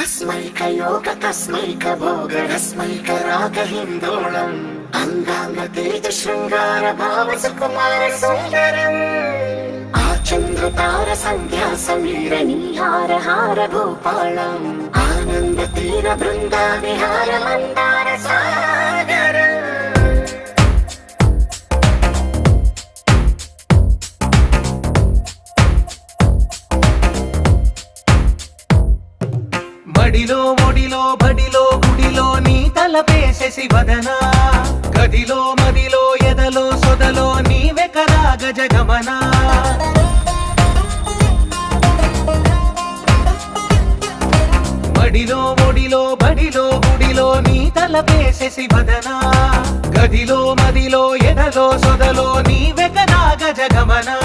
अस्मैकयोग तस्मैक भोग रस्मैक राग हिन्दोळम् अंगांग तेज शृंगार भाव सुकुमार सुंदरम् आचंद्र तार संध्या समीर नीहार हार भूपालम् आनंद तीर बृंदा विहार मंदार सागर మడిలో ఒడిలో బడిలో గుడిలో నీ తలపేసేసి వదనా గదిలో మదిలో ఎదలో సొదలో నీవే కదా గజగమనా మడిలో ఒడిలో బడిలో గుడిలో నీ తలపేసేసి వదనా గదిలో మదిలో ఎదలో సొదలో నీవే కదా గజగమనా